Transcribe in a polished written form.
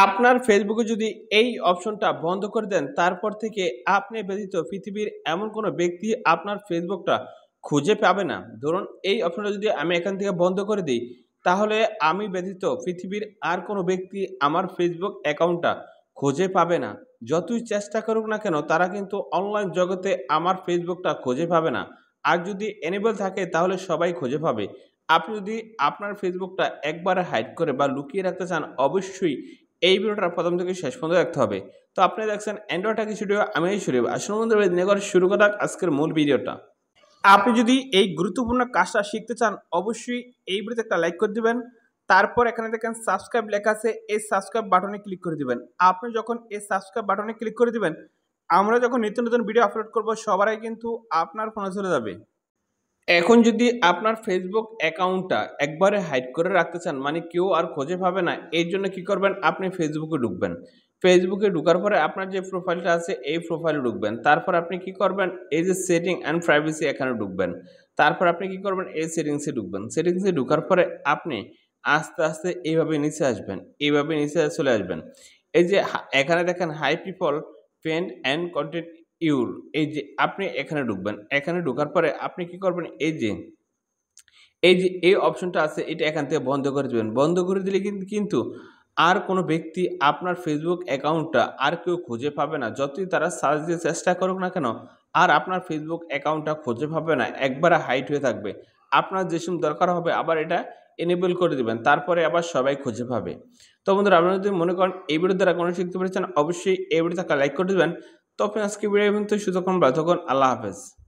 আপনার ফেসবুকে যদি এই অপশনটা বন্ধ করে দেন, তারপর থেকে আপনি ব্যতীত পৃথিবীর এমন কোনো ব্যক্তি আপনার ফেসবুকটা খুঁজে পাবে না। ধরুন এই অপশনটা যদি আমি এখান থেকে বন্ধ করে দেই, তাহলে আমি ব্যতীত পৃথিবীর আর কোনো ব্যক্তি আমার ফেসবুক অ্যাকাউন্টটা খুঁজে পাবে না। যতই চেষ্টা করুক না কেন, তারা কিন্তু অনলাইন জগতে আমার ফেসবুকটা খুঁজে পাবে না। আর যদি এনেবল থাকে তাহলে সবাই খুঁজে পাবে। আপনি যদি আপনার ফেসবুকটা একবারে হাইড করে বা লুকিয়ে রাখতে চান, অবশ্যই এই ভিডিওটা ১ম থেকে শেষ পর্যন্ত দেখতে হবে। তো আপনি দেখছেন অ্যান্ড্রয়েড হ্যাকিং স্টুডিও, আমি শরীফ। আসুন বন্ধুরা, দেরি না করে শুরু করা যাক আজকের মূল ভিডিওটা। আপনি যদি এই গুরুত্বপূর্ণ কাজটা শিখতে চান, অবশ্যই এই ভিডিওতে একটা লাইক করে দিবেন। তারপর এখানে দেখেন সাবস্ক্রাইব লেখা আছে, এই সাবস্ক্রাইব বাটনে ক্লিক করে দিবেন। আপনি যখন এই সাবস্ক্রাইব বাটনে ক্লিক করে দিবেন, আমরা যখন নিত্য নতুন ভিডিও আপলোড করব, সবার আগে কিন্তু আপনার ফোনে চলে যাবে। এখন যদি আপনার ফেসবুক অ্যাকাউন্টটা একবারে হাইড করে রাখতে চান, মানে কেউ আর খুঁজে পাবে না, এর জন্য কি করবেন, আপনি ফেসবুকে ঢুকবেন। ফেসবুকে ঢোকার পরে আপনার যে প্রোফাইলটা আছে এই প্রোফাইলে ঢুকবেন। তারপর আপনি কি করবেন, এই যে সেটিং অ্যান্ড প্রাইভেসি এখানে ঢুকবেন। তারপর আপনি কি করবেন, এই সেটিংসে ঢুকবেন। সেটিংসে ঢোকার পরে আপনি আস্তে আস্তে এইভাবে নিচে আসবেন, এইভাবে নিচে চলে আসবেন। এই যে এখানে দেখেন hi people friend and content your, এই যে আপনি এখানে ঢুকবেন। এখানে ঢোকার পরে আপনি কি করবেন, এই যে এই অপশনটা আছে এটা এখান থেকে বন্ধ করে দিবেন। বন্ধ করে দিলে কিন্তু আর কোনো ব্যক্তি আপনার ফেসবুক অ্যাকাউন্টটা আর কেউ খুঁজে পাবে না। যতই তারা সার্চ দিয়ে চেষ্টা করুক না কেন, আর আপনার ফেসবুক অ্যাকাউন্টটা খুঁজে পাবে না। একবারে হাইড হয়ে থাকবে। আপনার যে সময় দরকার হবে আবার এটা এনেবল করে দিবেন। তারপরে আবার সবাই খুঁজে পাবে। তো বন্ধুরা, আপনারা যদি মনে করেন এই ভিডিও দ্বারা কোনো শিখতে পেরেছেন, অবশ্যই এই ভিডিওতে একটা লাইক করে দিবেন। তো আপনি আজকে ভিডিও পর্যন্ত সুতরাং ভালো থাকুন। আল্লাহ হাফেজ।